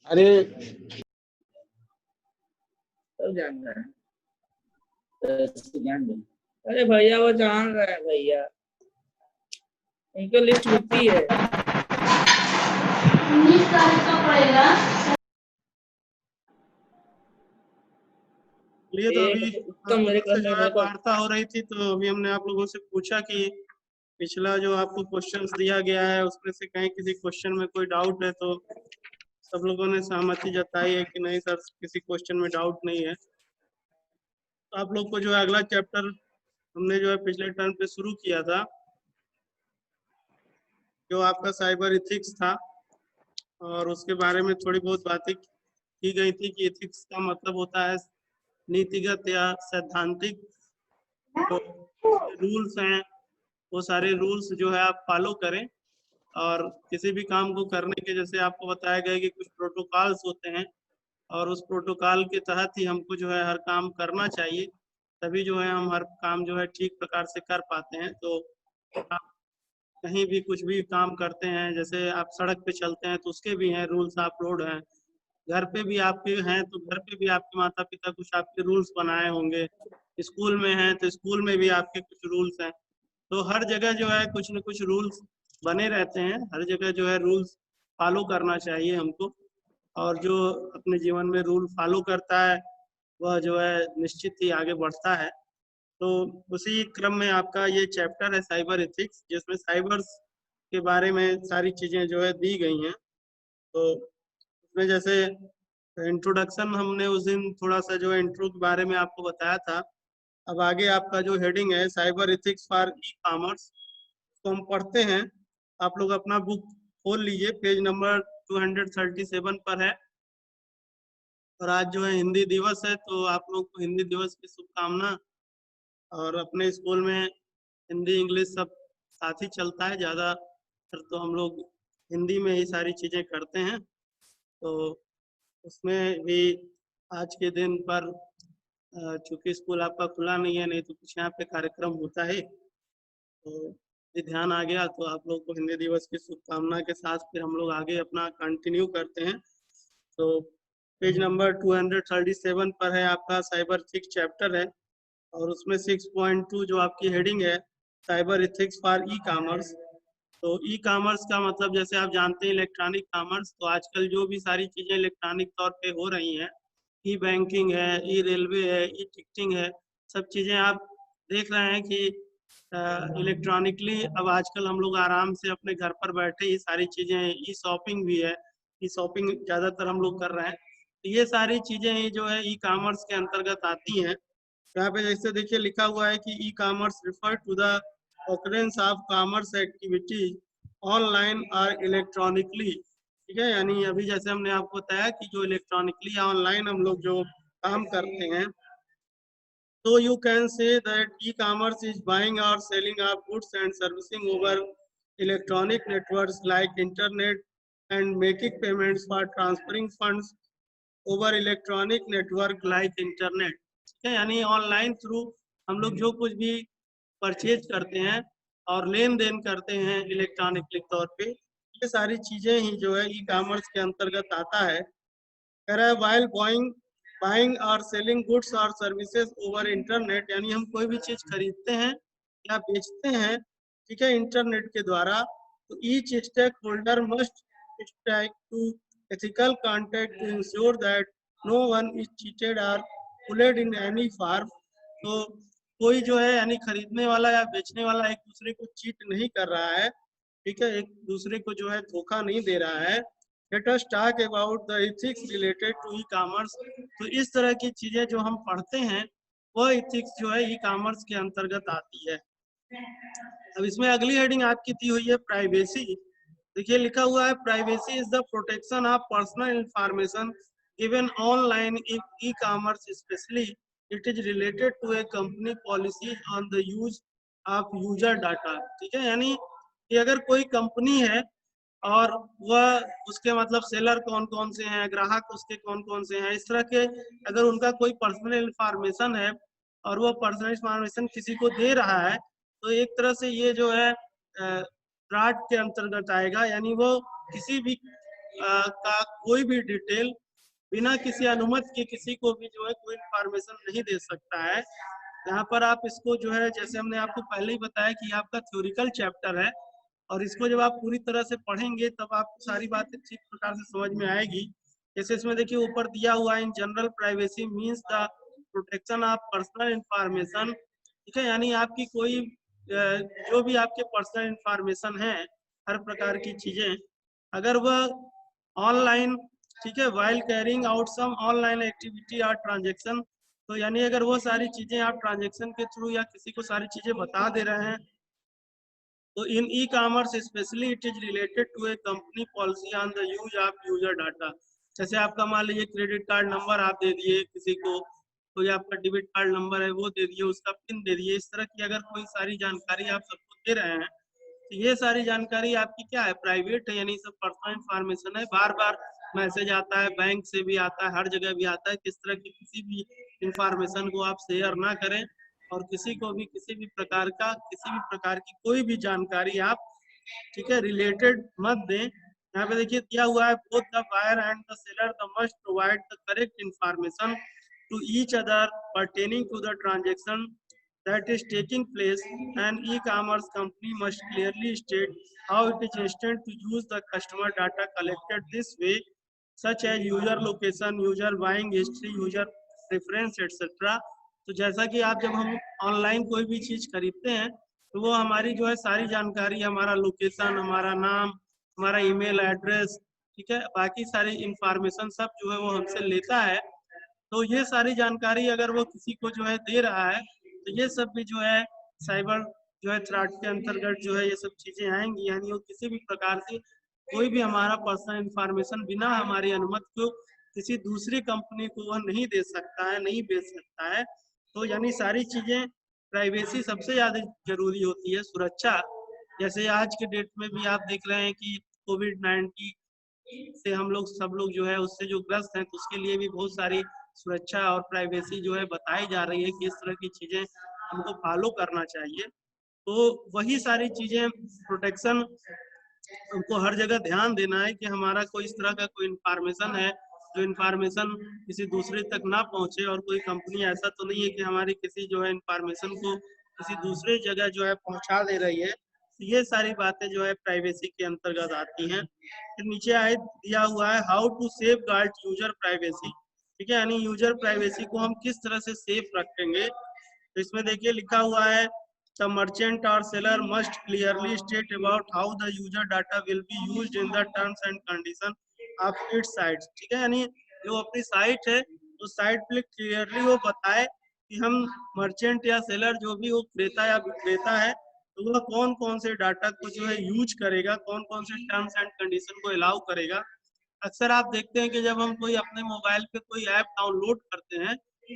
अरे सब जान रहा है, जान दो। अरे भैया वो जान रहे हैं भैया, इनको लिस्ट मिलती है। 19 तारीख को पड़ेगा। लिए तो अभी उत्तम मेरे से जो है क्लास में वार्ता हो रही थी, तो अभी हमने आप लोगों से पूछा कि पिछला जो आपको क्वेश्चंस दिया गया है उसमें से कहीं किसी क्वेश्चन में कोई डाउट है, तो सब लोगों ने सहमति जताई है कि नहीं सर किसी क्वेश्चन में डाउट नहीं है। तो आप लोग को जो है अगला चैप्टर हमने जो है पिछले टर्म पे शुरू किया था, जो आपका साइबर इथिक्स था, और उसके बारे में थोड़ी बहुत बातें की गई थी कि इथिक्स का मतलब होता है नीतिगत या सैद्धांतिक जो रूल्स हैं, वो सारे रूल्स जो है आप फॉलो करें, और किसी भी काम को करने के जैसे आपको बताया गया कि कुछ प्रोटोकॉल्स होते हैं, और उस प्रोटोकॉल के तहत ही हमको जो है हर काम करना चाहिए, तभी जो है हम हर काम जो है ठीक प्रकार से कर पाते हैं। तो आप कहीं भी कुछ भी काम करते हैं, जैसे आप सड़क पे चलते हैं तो उसके भी हैं रूल्स अपलोड हैं, घर पे भी आपके हैं तो घर पे भी आपके माता पिता कुछ आपके रूल्स बनाए होंगे, स्कूल में हैं तो स्कूल में भी आपके कुछ रूल्स हैं। तो हर जगह जो है कुछ न कुछ रूल्स बने रहते हैं, हर जगह जो है रूल्स फॉलो करना चाहिए हमको, और जो अपने जीवन में रूल फॉलो करता है वह जो है निश्चित ही आगे बढ़ता है। तो उसी क्रम में आपका ये चैप्टर है साइबर एथिक्स, जिसमें साइबर्स के बारे में सारी चीजें जो है दी गई हैं। तो उसमें जैसे इंट्रोडक्शन हमने उस दिन थोड़ा सा जो है इंट्रो के बारे में आपको बताया था। अब आगे आपका जो हेडिंग है cyber ethics for e commerce, तो हम पढ़ते हैं। आप लोग अपना बुक खोल लीजिए, पेज नंबर 237 पर है। और आज जो है हिंदी दिवस है, तो आप लोग को हिंदी दिवस की शुभकामना। और अपने स्कूल में हिंदी इंग्लिश सब साथ ही चलता है, ज़्यादातर तो हम लोग हिंदी में ही सारी चीज़ें करते हैं। तो उसमें भी आज के दिन पर चूंकि स्कूल आपका खुला नहीं है, नहीं तो कुछ यहाँ पे कार्यक्रम होता है, तो ये ध्यान आ गया, तो आप लोग को हिंदी दिवस की शुभकामना के साथ फिर हम लोग आगे अपना कंटिन्यू करते हैं। तो पेज नंबर 237 पर है आपका साइबर एथिक्स चैप्टर है, और उसमें 6.2 जो आपकी हेडिंग है cyber ethics for e commerce. तो ई कॉमर्स का मतलब जैसे आप जानते हैं इलेक्ट्रॉनिक कॉमर्स, तो आजकल जो भी सारी चीजें इलेक्ट्रॉनिक तौर पे हो रही हैं, ई बैंकिंग है, ई रेलवे है, ई टिकटिंग है, सब चीजें आप देख रहे हैं कि इलेक्ट्रॉनिकली अब आजकल हम लोग आराम से अपने घर पर बैठे ही सारी चीजें, ई शॉपिंग भी है, ई शॉपिंग ज्यादातर हम लोग कर रहे हैं। तो ये सारी चीजें ही जो है ई कॉमर्स के अंतर्गत आती हैं। यहाँ पे जैसे देखिए लिखा हुआ है कि e commerce refer to the occurrence of commerce activity online और इलेक्ट्रॉनिकली। ठीक है, यानी अभी जैसे हमने आपको बताया कि जो इलेक्ट्रॉनिकली या ऑनलाइन हम लोग जो काम करते हैं, तो you can say that e-commerce is buying or selling of goods and servicing over electronic networks like internet and making payments for transferring funds over electronic network like internet। ठीक है, यानी ऑनलाइन थ्रू हम लोग जो कुछ भी purchase करते हैं और लेन देन करते हैं इलेक्ट्रॉनिक तौर पे, ये सारी चीजें ही जो है ई कॉमर्स के अंतर्गत आता है। कह रहा है वाइल बाइंग और सेलिंग गुड्स और सर्विसेज ओवर इंटरनेट, यानी हम कोई भी चीज खरीदते हैं या बेचते हैं, ठीक है, इंटरनेट के द्वारा, तो each stakeholder must stake to ethical contact to ensure that no one is cheated और पुलेड इन एनी फॉर्म। तो कोई जो है यानी खरीदने वाला या बेचने वाला एक दूसरे को चीट नहीं कर रहा है, ठीक है, एक दूसरे को जो है धोखा नहीं दे रहा है। Let us talk about the ethics related to e-commerce। तो इस तरह की चीजें जो हम पढ़ते हैं वह इथिक्स जो है ई कॉमर्स के अंतर्गत आती है। अब इसमें अगली हेडिंग आपकी दी हुई है प्राइवेसी। देखिए लिखा हुआ है privacy is the protection of personal information given online e commerce, specially it is related to a company policy on the use of user data. ठीक है, यानी कि अगर कोई कंपनी है और वह उसके मतलब सेलर कौन कौन से हैं, ग्राहक उसके कौन कौन से हैं, इस तरह के अगर उनका कोई पर्सनल इंफॉर्मेशन है और वो पर्सनल इंफॉर्मेशन किसी को दे रहा है, तो एक तरह से ये जो है फ्रॉड के अंतर्गत आएगा। यानी वो किसी भी का कोई भी डिटेल बिना किसी अनुमति के किसी को भी जो है कोई इंफॉर्मेशन नहीं दे सकता है। यहाँ पर आप इसको जो है, जैसे हमने आपको पहले ही बताया कि आपका थ्योरिकल चैप्टर है, और इसको जब आप पूरी तरह से पढ़ेंगे तब आपको सारी बातें ठीक प्रकार से समझ में आएगी। जैसे इसमें देखिए ऊपर दिया हुआ है, in general privacy means the protection of personal information. ठीक है, यानी आपकी कोई जो भी आपके पर्सनल इंफॉर्मेशन है, हर प्रकार की चीजें, अगर वह ऑनलाइन, ठीक है, while carrying out some online activity और ट्रांजेक्शन, तो यानी अगर वो सारी चीजें आप ट्रांजेक्शन के थ्रू या किसी को सारी चीजें बता दे रहे हैं, तो in e commerce specially it is related to a company policy on the use of user data. जैसे आपका मान लीजिए क्रेडिट कार्ड नंबर आप दे दिए किसी को, तो ये आपका डेबिट कार्ड नंबर है वो दे दिए, उसका पिन दे दिए, इस तरह की अगर कोई सारी जानकारी आप सबको दे रहे हैं, तो ये सारी जानकारी आपकी क्या है, प्राइवेट है, यानी सब पर्सनल इंफॉर्मेशन है। बार बार मैसेज आता है, बैंक से भी आता है, हर जगह भी आता है, किस तरह की किसी भी इंफॉर्मेशन को आप शेयर ना करें, और किसी को भी किसी भी प्रकार की कोई भी जानकारी आप, ठीक है, रिलेटेड मत दें। यहाँ पे देखिए दिया हुआ है, both the buyer and the seller the must provide the correct information to each other pertaining to the transaction that is taking place. An e-commerce company must clearly state how it is intended to use the customer data collected this way, such as user location, user buying history, user preference, etc. तो जैसा कि आप जब हम online कोई भी चीज खरीदते हैं, तो वो हमारी जो है सारी जानकारी, हमारा लोकेशन, हमारा नाम, हमारा ईमेल एड्रेस, ठीक है, बाकी सारी इंफॉर्मेशन सब जो है वो हमसे लेता है। तो ये सारी जानकारी अगर वो किसी को जो है दे रहा है, तो ये सब भी जो है साइबर जो है थ्रेट के अंतर्गत जो है ये सब चीजें आएंगी। यानी वो किसी भी प्रकार से कोई भी हमारा पर्सनल इंफॉर्मेशन बिना हमारी अनुमति को किसी दूसरी कंपनी को वह नहीं दे सकता है, नहीं बेच सकता है। तो यानी सारी चीजें, प्राइवेसी सबसे ज्यादा जरूरी होती है, सुरक्षा। जैसे आज के डेट में भी आप देख रहे हैं कि कोविड-19 से हम लोग सब लोग जो है उससे जो ग्रस्त हैं, तो उसके लिए भी बहुत सारी सुरक्षा और प्राइवेसी जो है बताई जा रही है कि इस तरह की चीजें हमको फॉलो करना चाहिए। तो वही सारी चीजें प्रोटेक्शन, हमको हर जगह ध्यान देना है कि हमारा कोई इस तरह का कोई इंफॉर्मेशन है जो इंफॉर्मेशन किसी दूसरे तक ना पहुंचे, और कोई कंपनी ऐसा तो नहीं है कि हमारी किसी जो है इंफॉर्मेशन को किसी दूसरे जगह जो है पहुंचा दे रही है। तो ये सारी बातें जो है प्राइवेसी के अंतर्गत आती हैं। फिर नीचे आए दिया हुआ है how to safeguard user privacy. ठीक है, यानी यूजर प्राइवेसी को हम किस तरह से सेफ रखेंगे। तो इसमें देखिए लिखा हुआ है, the merchant or seller must clearly state about how the user data will be used in the terms and condition of its site। ठीक है, यानी जो अपनी साइट है उस साइट पे क्लियरली वो बताए कि हम मर्चेंट या सेलर जो भी वो क्रेता या विक्रेता है, तो वह कौन कौन से डाटा को जो है यूज करेगा, कौन कौन से टर्म्स एंड कंडीशन को अलाउ करेगा। अक्सर आप देखते हैं कि जब हम कोई अपने मोबाइल पे कोई ऐप डाउनलोड करते हैं,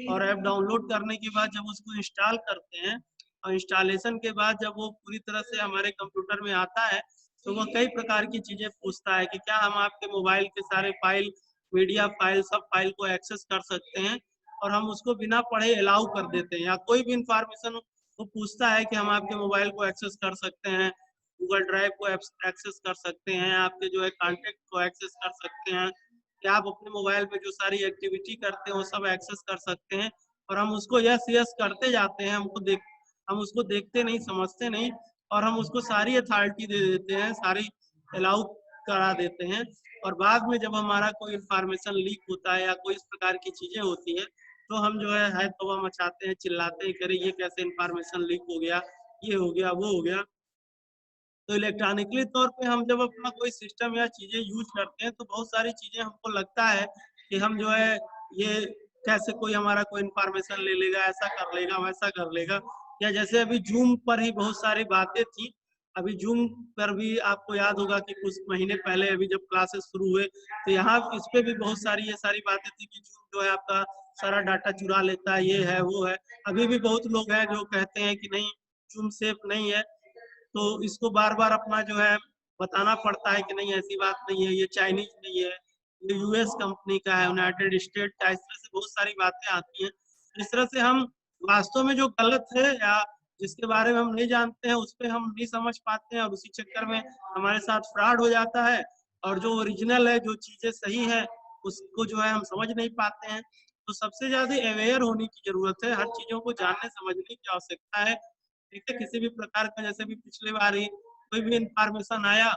और ऐप डाउनलोड करने के बाद जब उसको इंस्टॉल करते हैं, और इंस्टॉलेशन के बाद जब वो पूरी तरह से हमारे कंप्यूटर में आता है, तो वो कई प्रकार की चीजें पूछता है कि क्या हम आपके मोबाइल के सारे फाइल, मीडिया फाइल, सब फाइल को एक्सेस कर सकते हैं, और हम उसको बिना पढ़े अलाउ कर देते हैं। या कोई भी इंफॉर्मेशन वो पूछता है कि हम आपके मोबाइल को एक्सेस कर सकते हैं, गूगल ड्राइव को एक्सेस कर सकते हैं, आपके जो है कॉन्टेक्ट को एक्सेस कर सकते हैं, कि आप अपने मोबाइल पे जो सारी एक्टिविटी करते हैं वो सब एक्सेस कर सकते हैं। और हम उसको यस यस करते जाते हैं, हम उसको देखते नहीं, समझते नहीं, और हम उसको सारी अथॉरिटी दे देते हैं, सारी अलाउ करा देते हैं। और बाद में जब हमारा कोई इंफॉर्मेशन लीक होता है या कोई इस प्रकार की चीजें होती है, तो हम जो है तौबा मचाते हैं, चिल्लाते हैं, करे ये कैसे इंफॉर्मेशन लीक हो गया, ये हो गया, वो हो गया। तो इलेक्ट्रॉनिकली तौर पे हम जब अपना कोई सिस्टम या चीजें यूज करते हैं, तो बहुत सारी चीजें हमको लगता है कि हम जो है ये कैसे कोई हमारा कोई इंफॉर्मेशन ले लेगा, ऐसा कर लेगा, वैसा कर लेगा। या जैसे अभी जूम पर ही बहुत सारी बातें थी, अभी जूम पर भी आपको याद होगा कि कुछ महीने पहले अभी जब क्लासेस शुरू हुए, तो यहाँ इस पे भी बहुत सारी ये सारी बातें थी कि जूम जो है आपका सारा डाटा चुरा लेता है, ये है वो है। अभी भी बहुत लोग हैं जो कहते हैं कि नहीं, जूम सेफ नहीं है। तो इसको बार बार अपना जो है बताना पड़ता है कि नहीं, ऐसी बात नहीं है, ये चाइनीज नहीं है, ये यूएस कंपनी का है, यूनाइटेड स्टेट का। इस तरह से बहुत सारी बातें आती हैं। इस तरह से हम वास्तव में जो गलत है या जिसके बारे में हम नहीं जानते हैं, उस पर हम नहीं समझ पाते हैं, और उसी चक्कर में हमारे साथ फ्रॉड हो जाता है। और जो ओरिजिनल है, जो चीजें सही है, उसको जो है हम समझ नहीं पाते हैं। तो सबसे ज्यादा अवेयर होने की जरूरत है, हर चीजों को जानने समझने की आवश्यकता है। ठीक है, किसी भी प्रकार का, जैसे भी पिछले बार ही कोई भी इंफॉर्मेशन आया,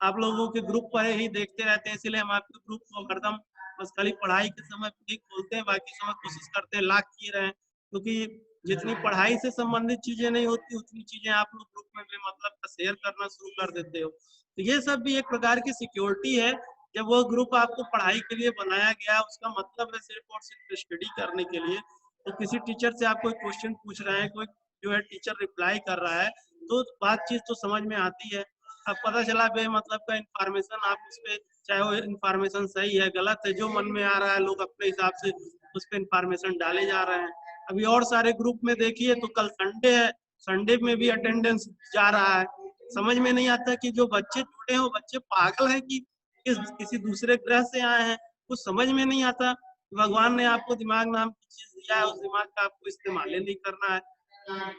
आप लोगों के ग्रुप पर ही देखते रहते हैं, इसलिए हम आपके ग्रुप को हरदम बस खाली पढ़ाई के समय ठीक खोलते हैं, बाकी समय कोशिश करते हैं लाख किए रहें, क्योंकि जितनी पढ़ाई से संबंधित चीजें नहीं होती, उतनी चीजें आप लोग ग्रुप में मतलब का शेयर करना शुरू कर देते हो। तो ये सब भी एक प्रकार की सिक्योरिटी है। जब वो ग्रुप आपको पढ़ाई के लिए बनाया गया, उसका मतलब है सिर्फ और सिर्फ स्टडी करने के लिए। तो किसी टीचर से आप कोई क्वेश्चन पूछ रहे हैं, कोई जो है टीचर रिप्लाई कर रहा है, तो बातचीत तो समझ में आती है। अब पता चला बे मतलब का इंफॉर्मेशन आप उस पर, चाहे वो इंफॉर्मेशन सही है गलत है, जो मन में आ रहा है लोग अपने हिसाब से उस पर इंफॉर्मेशन डाले जा रहे हैं। अभी और सारे ग्रुप में देखिए तो कल संडे है, संडे में भी अटेंडेंस जा रहा है। समझ में नहीं आता कि जो बच्चे जुड़े हैं वो बच्चे पागल हैं कि किसी दूसरे ग्रह से आए हैं, कुछ समझ में नहीं आता। भगवान ने आपको दिमाग नाम की चीज दिया है, उस दिमाग का आपको इस्तेमाल नहीं करना है।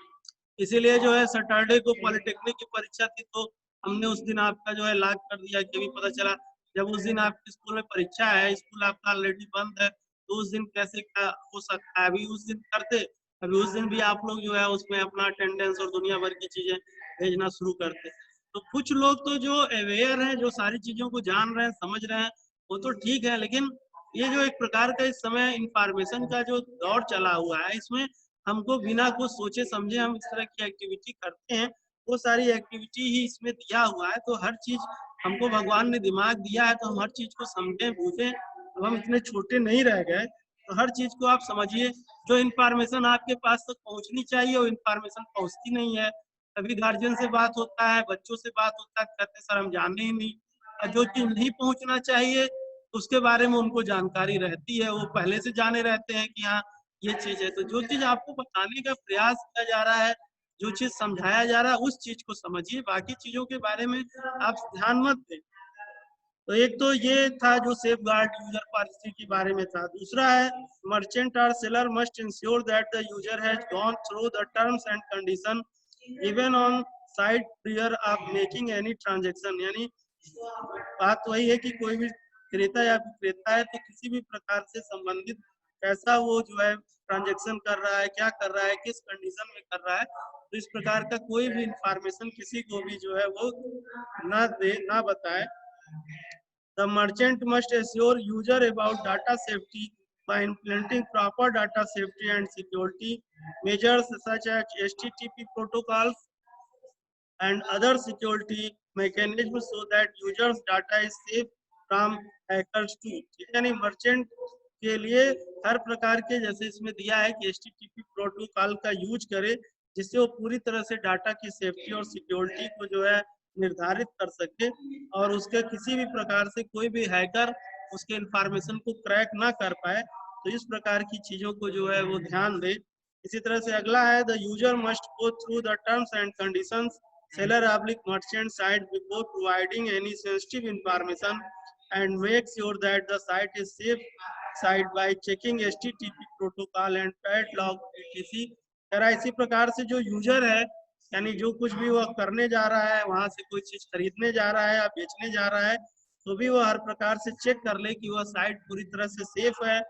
इसीलिए जो है सैटरडे को पॉलिटेक्निक की परीक्षा थी, तो हमने उस दिन आपका जो है लॉक कर दिया, कि भी पता चला जब उस दिन आपके स्कूल में परीक्षा है, स्कूल आपका ऑलरेडी बंद है, तो उस दिन कैसे क्या हो सकता है। अभी उस दिन करते, अभी उस दिन भी आप लोग जो है उसमें अपना अटेंडेंस और दुनिया भर की चीजें भेजना शुरू करते। तो कुछ लोग तो जो अवेयर हैं, जो सारी चीजों को जान रहे हैं, समझ रहे हैं, वो तो ठीक है, लेकिन ये जो एक प्रकार का इस समय इंफॉर्मेशन का जो दौर चला हुआ है, इसमें हमको बिना कुछ सोचे समझे हम इस तरह की एक्टिविटी करते हैं। वो सारी एक्टिविटी ही इसमें दिया हुआ है। तो हर चीज हमको भगवान ने दिमाग दिया है, तो हम हर चीज को समझें बूझें। अब हम इतने छोटे नहीं रह गए, तो हर चीज को आप समझिए। जो इन्फॉर्मेशन आपके पास तक पहुंचनी चाहिए वो इन्फॉर्मेशन पहुंचती नहीं है। कभी गार्जियन से बात होता है, बच्चों से बात होता है, कहते सर हम जाने ही नहीं। और जो चीज नहीं पहुंचना चाहिए उसके बारे में उनको जानकारी रहती है, वो पहले से जाने रहते हैं कि हाँ ये चीज है। तो जो चीज आपको बताने का प्रयास किया जा रहा है, जो चीज समझाया जा रहा है, उस चीज को समझिए, बाकी चीजों के बारे में आप ध्यान मत दें। तो एक तो ये था जो सेफ गार्ड यूजर पॉलिसी के बारे में था। दूसरा है मर्चेंट और seller must ensure that the user has gone through the terms and condition even on site prior of making any transaction. यानी बात वही है कि कोई भी क्रेता या विक्रेता है, तो किसी भी प्रकार से संबंधित कैसा वो जो है ट्रांजेक्शन कर रहा है, क्या कर रहा है, किस कंडीशन में कर रहा है, तो इस प्रकार का कोई भी इंफॉर्मेशन किसी को भी जो है वो ना दे, ना बताए। The merchant must assure user about data safety by implementing proper data safety and security measures such as HTTP protocols and other security mechanisms so that users data is safe from hackers too। यानी merchant के लिए हर प्रकार के, जैसे इसमें दिया है कि HTTP प्रोटोकॉल का यूज करे, जिससे वो पूरी तरह से डाटा की सेफ्टी और सिक्योरिटी को जो है निर्धारित कर सके, और उसके किसी भी प्रकार से कोई भी हैकर उसके इंफॉर्मेशन को क्रैक ना कर पाए। तो इस प्रकार की चीजों को जो है वो ध्यान दे। इसी तरह से अगला है the user must go through the terms and conditions seller / merchant site before providing any sensitive information and make sure that the site is safe site by checking HTTP protocol and padlock etc। इसी प्रकार से जो user है, यानी जो कुछ भी वह करने जा रहा है, वहां से कोई चीज खरीदने जा रहा है या बेचने जा रहा है, तो भी वह हर प्रकार से चेक कर ले कि वह साइट पूरी तरह से सेफ है।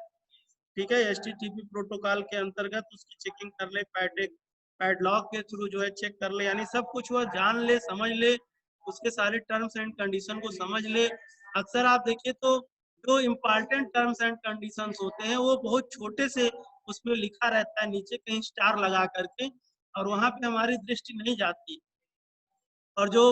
ठीक है, HTTP प्रोटोकॉल के अंतर्गत उसकी चेकिंग कर ले, पैडलॉक के थ्रू जो है चेक कर ले, यानी सब कुछ वह जान ले, समझ ले, उसके सारे टर्म्स एंड कंडीशन को समझ ले। अक्सर आप देखिए तो जो इम्पोर्टेंट टर्म्स एंड कंडीशंस होते हैं वो बहुत छोटे से उसमें लिखा रहता है, नीचे कहीं स्टार लगा करके, और वहां पे हमारी दृष्टि नहीं जाती। और जो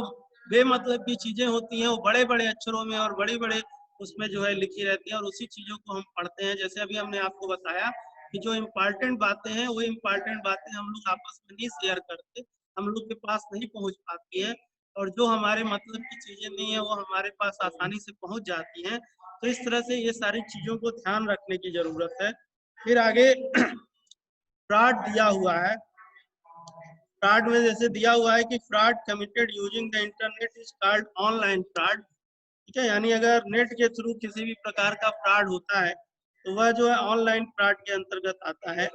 बेमतलब की चीजें होती हैं वो बड़े बड़े अक्षरों में और बड़े बड़े उसमें जो है लिखी रहती है, और उसी चीजों को हम पढ़ते हैं। जैसे अभी हमने आपको बताया कि जो इम्पोर्टेंट बातें हैं वो इम्पोर्टेंट बातें हम लोग आपस में नहीं शेयर करते, हम लोग के पास नहीं पहुंच पाती है, और जो हमारे मतलब की चीजें नहीं है वो हमारे पास आसानी से पहुंच जाती हैं। तो इस तरह से ये सारी चीजों को ध्यान रखने की जरूरत है। फिर आगे फ्रॉड दिया हुआ है। फ्रॉड में जैसे दिया हुआ है कि fraud committed using the internet is called online fraud. ठीक है, यानी अगर नेट के थ्रू किसी भी प्रकार का फ्रॉड होता है तो वह जो है ऑनलाइन फ्रॉड के अंतर्गत आता है।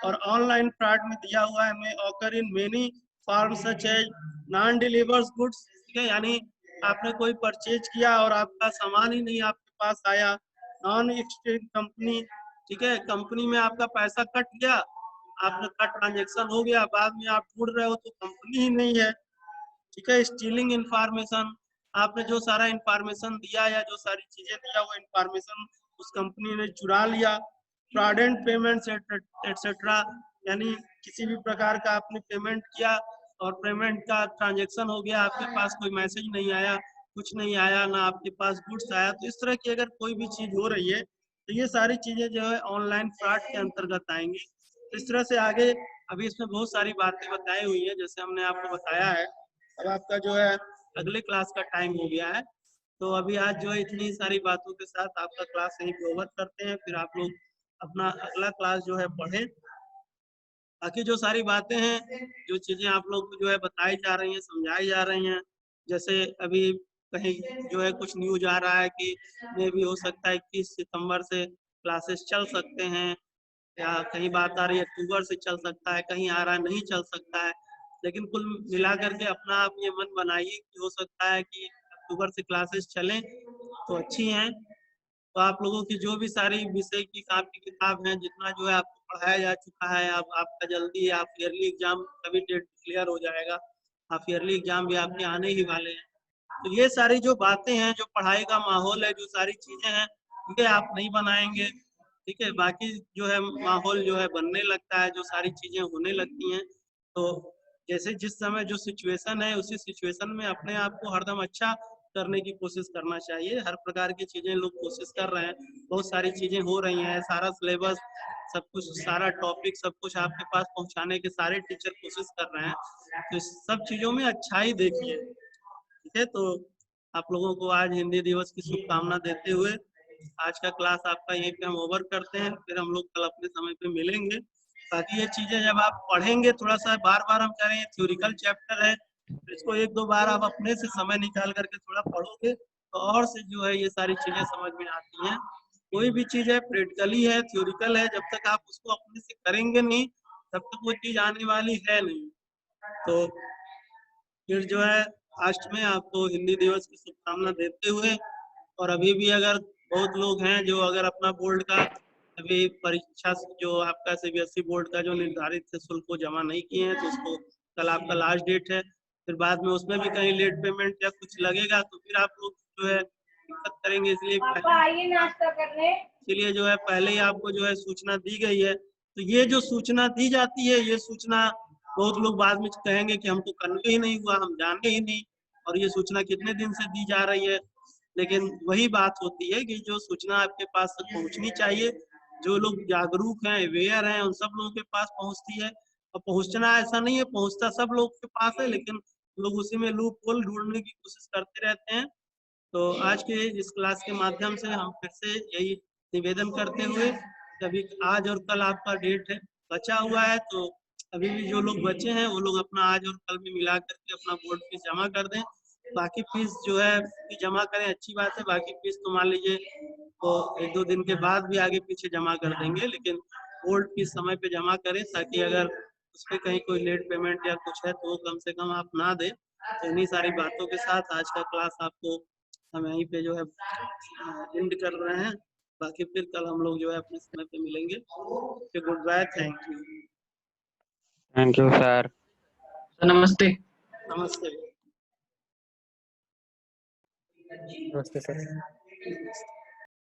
और ऑनलाइन फ्रॉड में दिया हुआ है में occur in many form such as non delivers goods. ठीक है, यानी आपने कोई परचेज किया और आपका सामान ही नहीं आपके पास आया, नॉन एक्सचेंज कंपनी, ठीक है, कंपनी में आपका पैसा कट गया, आपका ट्रांजेक्शन हो गया, बाद में आप ढूंढ रहे हो तो कंपनी ही नहीं है, ठीक है। स्टीलिंग इंफॉर्मेशन, आपने जो सारा इंफॉर्मेशन दिया या जो सारी चीजें दिया वो इंफॉर्मेशन उस कंपनी ने चुरा लिया। फ्रॉडेंट पेमेंट्स एटसेट्रा, यानी किसी भी प्रकार का आपने पेमेंट किया और पेमेंट का ट्रांजेक्शन हो गया, आपके पास कोई मैसेज नहीं आया, कुछ नहीं आया, ना आपके पास गुड्स आया, तो इस तरह की अगर कोई भी चीज हो रही है तो ये सारी चीजें जो है ऑनलाइन फ्रॉड के अंतर्गत आएंगी। तो इस तरह से आगे अभी इसमें बहुत सारी बातें बताई हुई है, जैसे हमने आपको बताया है। अब आपका जो है अगले क्लास का टाइम हो गया है, तो अभी आज जो है इतनी सारी बातों के साथ आपका क्लास यहीं पे ओवर करते हैं, फिर आप लोग अपना अगला क्लास जो है पढ़ें। बाकी जो सारी बातें हैं, जो चीजें आप लोग को जो है बताई जा रही हैं, समझाई जा रही हैं, जैसे अभी कहीं जो है कुछ न्यूज आ रहा है कि मे भी हो सकता है 21 सितंबर से क्लासेस चल सकते हैं, या कहीं बात आ रही है अक्टूबर से चल सकता है, कहीं आ रहा है नहीं चल सकता है, लेकिन कुल मिला करके अपना आप ये मन बनाइए कि हो सकता है कि अक्टूबर से क्लासेस चलें तो अच्छी हैं। तो आप लोगों की जो भी सारी विषय की कापी किताब है, जितना जो है आपको पढ़ाया जा चुका है, अब आपका जल्दी आप ईयरली एग्जाम कभी डेट क्लियर हो जाएगा, आप ईयरली एग्जाम भी आपके आने ही वाले हैं। तो ये सारी जो बातें हैं, जो पढ़ाई का माहौल है, जो सारी चीजें हैं, ये आप नहीं बनाएंगे, ठीक है। बाकी जो है माहौल जो है बनने लगता है, जो सारी चीजें होने लगती हैं, तो जैसे जिस समय जो सिचुएशन है उसी सिचुएशन में अपने आप को हरदम अच्छा करने की कोशिश करना चाहिए। हर प्रकार की चीजें लोग कोशिश कर रहे हैं, बहुत सारी चीजें हो रही हैं, सारा सिलेबस सब कुछ, सारा टॉपिक सब कुछ आपके पास पहुंचाने के सारे टीचर कोशिश कर रहे हैं, तो इस सब चीजों में अच्छाई देखिए, ठीक है। तो आप लोगों को आज हिंदी दिवस की शुभकामना देते हुए आज का क्लास आपका यहीं पे हम ओवर करते हैं, फिर हम लोग कल अपने समय पे मिलेंगे। बाकी ये चीजें जब आप पढ़ेंगे, थोड़ा सा बार बार हम कह रहे हैं थ्योरिकल चैप्टर है, तो इसको एक दो बार आप अपने से समय निकाल करके थोड़ा पढ़ोगे तो और से जो है ये सारी चीजें समझ में आती हैं। कोई भी चीज है प्रैक्टिकली है, थ्योरिकल है, जब तक आप उसको अपने से करेंगे नहीं तब तक वो चीज आने वाली है नहीं। तो फिर जो है लास्ट में आपको हिंदी दिवस की शुभकामना देते हुए, और अभी भी अगर बहुत लोग हैं जो अगर अपना बोर्ड का अभी परीक्षा जो आपका सीबीएसई बोर्ड का जो निर्धारित है शुल्क को जमा नहीं किए हैं, तो उसको कल आपका लास्ट डेट है, फिर बाद में उसमें भी कहीं लेट पेमेंट या कुछ लगेगा तो फिर आप लोग जो है दिक्कत करेंगे, इसलिए जो है पहले ही आपको जो है सूचना दी गई है। तो ये जो सूचना दी जाती है, ये सूचना बहुत लोग बाद में कहेंगे कि हमको कन्वे ही नहीं हुआ, हम जाने ही नहीं, और ये सूचना कितने दिन से दी जा रही है। लेकिन वही बात होती है कि जो सूचना आपके पास तक पहुंचनी चाहिए, जो लोग जागरूक हैं, अवेयर हैं, उन सब लोगों के पास पहुंचती है। और पहुंचना ऐसा नहीं है, पहुंचता सब लोग के पास है, लेकिन लोग उसी में लूप होल ढूंढने की कोशिश करते रहते हैं। तो आज के इस क्लास के माध्यम से हम फिर से यही निवेदन करते हुए, अभी आज और कल आपका डेट है बचा हुआ है, तो अभी भी जो लोग बचे हैं वो लोग अपना आज और कल में मिला करके अपना बोर्ड फीस जमा कर दें। बाकी फीस जो है जमा करें, अच्छी बात है, बाकी फीस तो मान लीजिए तो एक दो दिन के बाद भी आगे पीछे जमा कर देंगे, लेकिन बोर्ड फीस समय पे जमा करें, ताकि अगर उस पर कहीं कोई लेट पेमेंट या कुछ है तो कम से कम आप ना दें। तो इन्हीं सारी बातों के साथ आज का क्लास आपको हम यहीं पे जो है एंड कर रहे हैं। बाकी फिर कल हम लोग जो है अपने समय पे मिलेंगे। Goodbye, thank you. Thank you sir. नमस्ते। नमस्ते। नमस्ते सर।